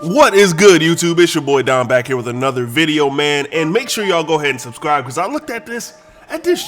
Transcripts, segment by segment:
What is good, YouTube? It's your boy Don back here with another video, man. And make sure y'all go ahead and subscribe, because I looked at this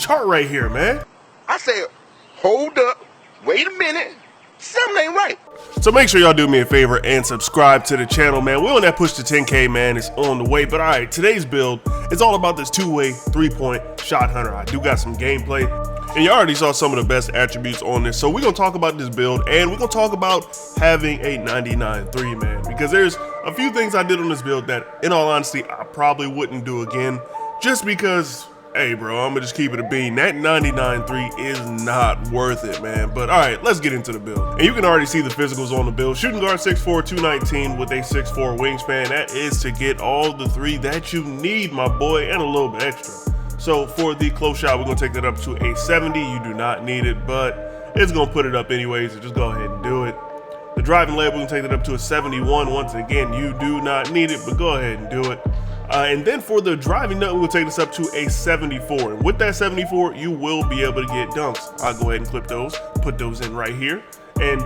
chart right here, man. I said, hold up, wait a minute, something ain't right. So make sure y'all do me a favor and subscribe to the channel, man. We're on that push to 10K, man. It's on the way. But all right, today's build is all about this two-way three-point shot hunter. I do got some gameplay, and you already saw some of the best attributes on this. So we're gonna talk about this build, and we're gonna talk about having a 99.3, man, because there's a few things I did on this build that, in all honesty, I probably wouldn't do again, just because, hey bro, I'm gonna just keep it a bean. That 99.3 is not worth it, man. But all right, let's get into the build. And you can already see the physicals on the build. Shooting guard 6'4", 219 with a 6'4" wingspan. That is to get all the three that you need, my boy, and a little bit extra. So for the close shot, we're gonna take that up to a 70. You do not need it, but it's gonna put it up anyways, so just go ahead and do it. The driving leg, we're gonna take that up to a 71. Once again, you do not need it, but go ahead and do it. And then for the driving nut, we'll take this up to a 74. And with that 74, you will be able to get dunks. I'll go ahead and clip those, put those in right here. And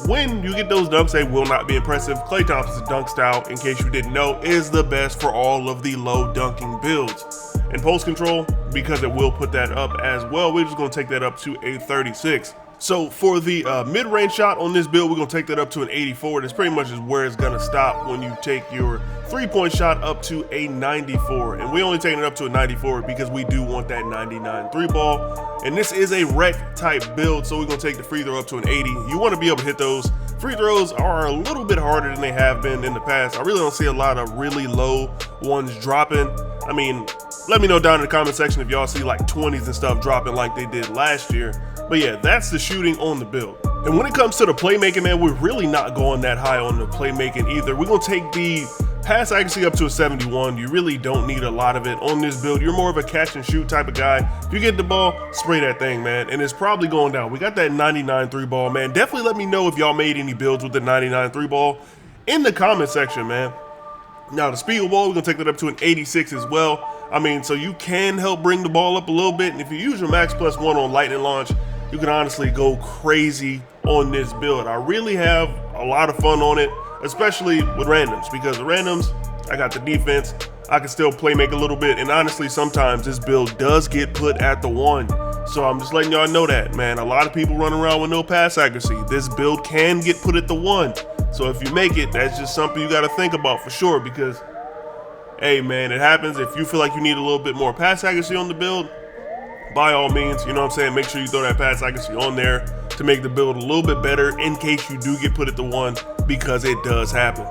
when you get those dunks, they will not be impressive. Klay Thompson's dunk style, in case you didn't know, is the best for all of the low dunking builds. And post control, because it will put that up as well, we're just gonna take that up to a 36. So for the mid-range shot on this build, we're gonna take that up to an 84. That's pretty much is where it's gonna stop when you take your three-point shot up to a 94. And we only taking it up to a 94 because we do want that 99 three ball. And this is a rec type build, so we're gonna take the free throw up to an 80. You wanna be able to hit those. Free throws are a little bit harder than they have been in the past. I really don't see a lot of really low ones dropping. I mean, let me know down in the comment section if y'all see like 20s and stuff dropping like they did last year. But yeah, that's the shooting on the build. And when it comes to the playmaking, man, we're really not going that high on the playmaking either. We're gonna take the pass accuracy up to a 71. You really don't need a lot of it on this build. You're more of a catch and shoot type of guy. If you get the ball, spray that thing, man. And it's probably going down. We got that 99 three ball, man. Definitely let me know if y'all made any builds with the 99 three ball in the comment section, man. Now the speed ball, we're gonna take that up to an 86 as well. I mean, so you can help bring the ball up a little bit. And if you use your max +1 on lightning launch, you can honestly go crazy on this build. I really have a lot of fun on it, especially with randoms, because the randoms, I got the defense, I can still play make a little bit, and honestly, sometimes this build does get put at the 1. So I'm just letting y'all know that, man. A lot of people run around with no pass accuracy. This build can get put at the 1. So if you make it, that's just something you got to think about for sure, because, hey, man, it happens. If you feel like you need a little bit more pass accuracy on the build, by all means, you know what I'm saying, make sure you throw that pass accuracy on there to make the build a little bit better in case you do get put at the 1, because it does happen.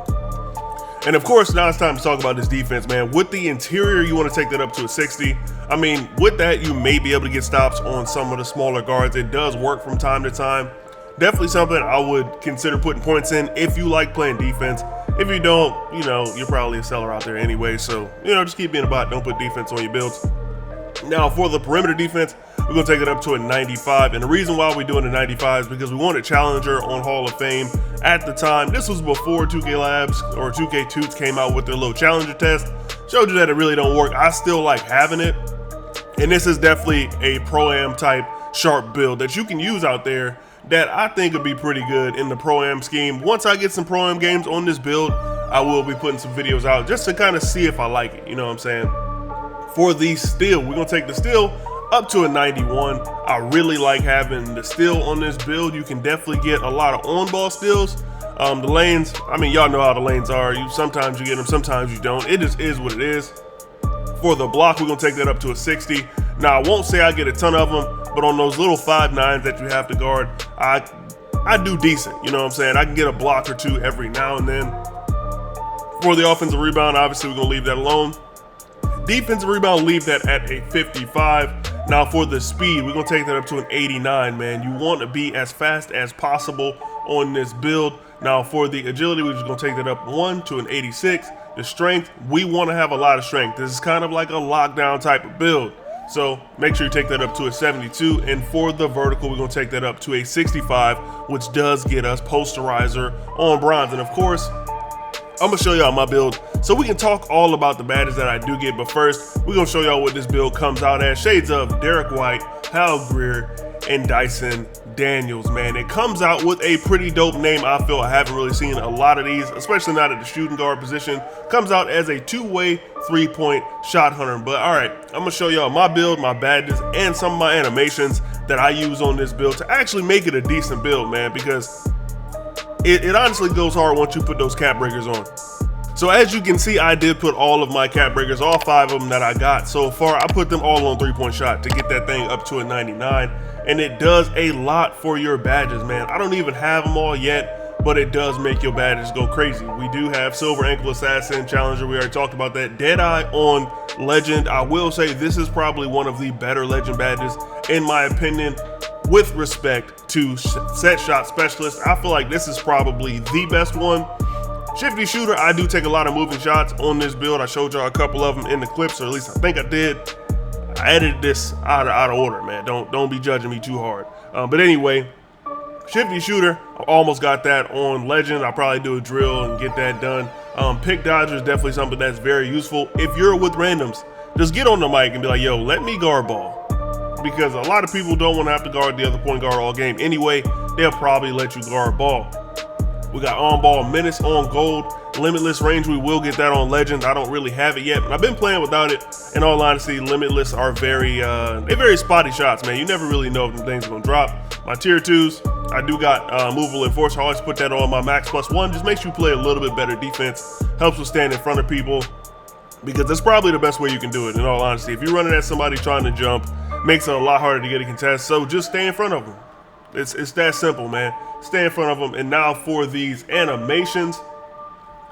And of course, now it's time to talk about this defense, man. With the interior, you want to take that up to a 60. I mean, with that, you may be able to get stops on some of the smaller guards. It does work from time to time. Definitely something I would consider putting points in if you like playing defense. If you don't, you know, you're probably a seller out there anyway. So, you know, just keep being a bot. Don't put defense on your builds. Now for the perimeter defense, we're gonna take it up to a 95. And the reason why we're doing a 95 is because we want a challenger on Hall of Fame. At the time, this was before 2K Labs or 2K Toots came out with their little challenger test. Showed you that it really don't work. I still like having it. And this is definitely a Pro-Am type sharp build that you can use out there that I think would be pretty good in the Pro-Am scheme. Once I get some Pro-Am games on this build, I will be putting some videos out just to kind of see if I like it, you know what I'm saying? For the steal, we're gonna take the steal up to a 91. I really like having the steal on this build. You can definitely get a lot of on-ball steals. The lanes, I mean, y'all know how the lanes are. Sometimes you get them, sometimes you don't. It just is what it is. For the block, we're gonna take that up to a 60. Now, I won't say I get a ton of them, but on those little 5'9s that you have to guard, I do decent, you know what I'm saying? I can get a block or two every now and then. For the offensive rebound, obviously we're gonna leave that alone. Defensive rebound, leave that at a 55. Now for the speed, we're gonna take that up to an 89, man. You want to be as fast as possible on this build. Now for the agility, we're just gonna take that up 1 to an 86. The strength, we want to have a lot of strength. This is kind of like a lockdown type of build. So make sure you take that up to a 72. And for the vertical, we're gonna take that up to a 65, which does get us posterizer on bronze. And of course, I'm gonna show y'all my build so we can talk all about the badges that I do get. But first, we're gonna show y'all what this build comes out as. Shades of Derek White, Hal Greer, and Dyson Daniels, man. It comes out with a pretty dope name. I feel I haven't really seen a lot of these, especially not at the shooting guard position. Comes out as a two-way three-point shot hunter. But all right, I'm gonna show y'all my build, my badges, and some of my animations that I use on this build to actually make it a decent build, man, because it honestly goes hard once you put those cap breakers on. So as you can see, I did put all of my cap breakers, all 5 of them that I got so far. I put them all on three-point shot to get that thing up to a 99. And it does a lot for your badges, man. I don't even have them all yet, but it does make your badges go crazy. We do have Silver Ankle Assassin, Challenger, we already talked about that. Deadeye on Legend. I will say this is probably one of the better Legend badges, in my opinion, with respect to set shot specialist. I feel like this is probably the best one. Shifty Shooter, I do take a lot of moving shots on this build. I showed y'all a couple of them in the clips, or at least I think I did. I edited this out of order, man. Don't be judging me too hard. But anyway, Shifty Shooter, I almost got that on Legend. I'll probably do a drill and get that done. Pick Dodger is definitely something that's very useful. If you're with randoms, just get on the mic and be like, yo, let me guard ball. Because a lot of people don't want to have to guard the other point guard all game anyway. They'll probably let you guard ball. We got on ball menace on gold, limitless range. We will get that on Legend. I don't really have it yet, but I've been playing without it. In all honesty, limitless are they're very spotty shots, man. You never really know if the things are gonna drop. My tier 2s, I do got movable enforcer. I always put that on my max +1. Just makes you play a little bit better defense. Helps with standing in front of people, because that's probably the best way you can do it. In all honesty, if you're running at somebody trying to jump, makes it a lot harder to get a contest. So just stay in front of them. It's that simple, man. Stay in front of them. And now for these animations,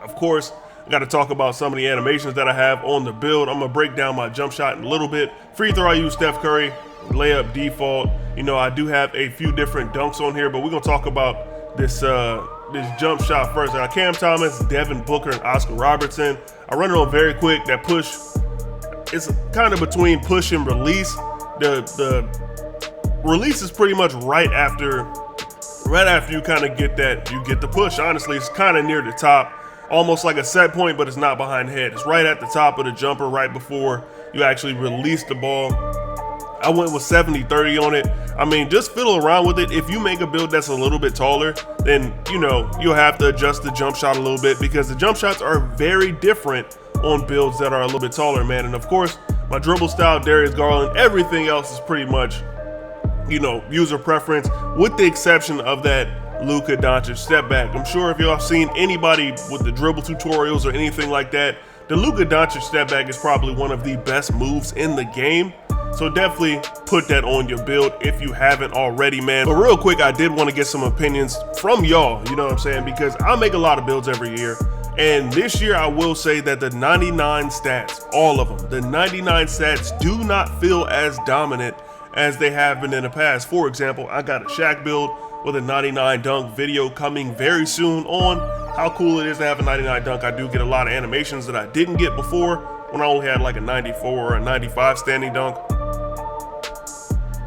of course, I got to talk about some of the animations that I have on the build. I'm gonna break down my jump shot in a little bit. Free throw, I use Steph Curry. Layup, default. You know, I do have a few different dunks on here, but we're gonna talk about this jump shot first. Now, Cam Thomas, Devin Booker, and Oscar Robertson. I run it on very quick. That push, it's kind of between push and release. The release is pretty much right after you kind of get the push. Honestly, it's kind of near the top, almost like a set point, but it's not behind the head. It's right at the top of the jumper, right before you actually release the ball. I went with 70-30 on it. I mean, just fiddle around with it. If you make a build that's a little bit taller, then, you know, you'll have to adjust the jump shot a little bit, because the jump shots are very different on builds that are a little bit taller, man. And of course, my dribble style, Darius Garland, everything else is pretty much, you know, user preference, with the exception of that Luka Doncic step back. I'm sure if y'all seen anybody with the dribble tutorials or anything like that, the Luka Doncic step back is probably one of the best moves in the game. So definitely put that on your build if you haven't already, man. But real quick, I did want to get some opinions from y'all, you know what I'm saying? Because I make a lot of builds every year. And this year, I will say that the 99 stats, all of them, the 99 stats do not feel as dominant as they have been in the past. For example, I got a Shaq build with a 99 dunk video coming very soon on. How cool it is to have a 99 dunk. I do get a lot of animations that I didn't get before when I only had like a 94 or a 95 standing dunk.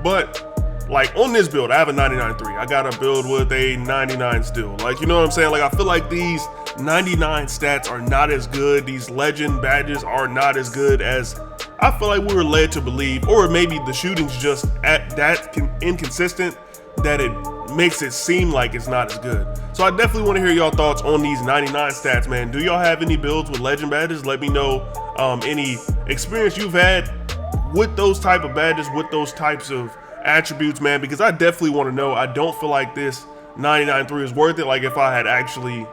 But like on this build, I have a 99.3. I got a build with a 99 still. Like, you know what I'm saying? Like, I feel like these 99 stats are not as good. These legend badges are not as good as I feel like we were led to believe, or maybe the shooting's just at that inconsistent that it makes it seem like it's not as good. So I definitely want to hear y'all thoughts on these 99 stats, man. Do y'all have any builds with legend badges? Let me know any experience you've had with those type of badges, with those types of attributes, man, because I definitely want to know. I don't feel like this 99.3 is worth it. Like, if I had actually,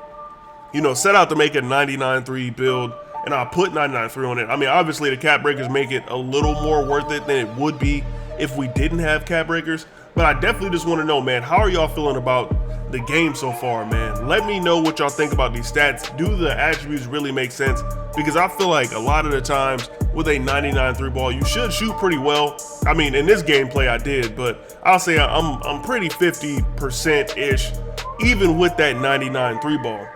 you know, set out to make a 99.3 build and I put 99.3 on it, I mean, obviously the cap breakers make it a little more worth it than it would be if we didn't have cap breakers. But I definitely just want to know, man, how are y'all feeling about the game so far, man? Let me know what y'all think about these stats. Do the attributes really make sense? Because I feel like a lot of the times with a 99 3 ball, you should shoot pretty well. I mean, in this gameplay I did, but I'll say I'm pretty 50%-ish, even with that 99 3 ball.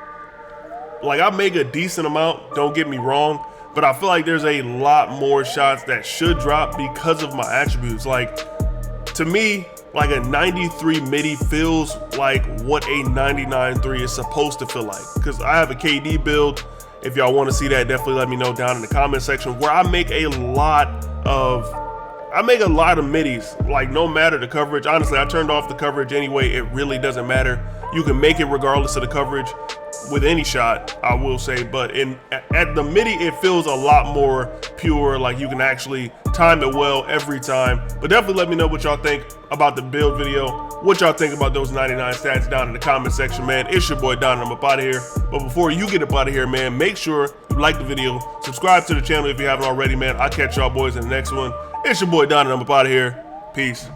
Like, I make a decent amount, don't get me wrong, but I feel like there's a lot more shots that should drop because of my attributes. Like, to me, like a 93 midi feels like what a 99 3 is supposed to feel like. Because I have a KD build. If y'all want to see that, definitely let me know down in the comment section, where I make a lot of I make a lot of middies, like no matter the coverage. Honestly, I turned off the coverage anyway. It really doesn't matter. You can make it regardless of the coverage with any shot, I will say, but at the midi, it feels a lot more pure, like you can actually time it well every time. But definitely let me know what y'all think about the build video, what y'all think about those 99 stats down in the comment section, man. It's your boy Don, and I'm up out of here. But before you get up out of here, man, make sure you like the video, subscribe to the channel if you haven't already, man. I'll catch y'all boys in the next one. It's your boy Don, and I'm up out of here. Peace.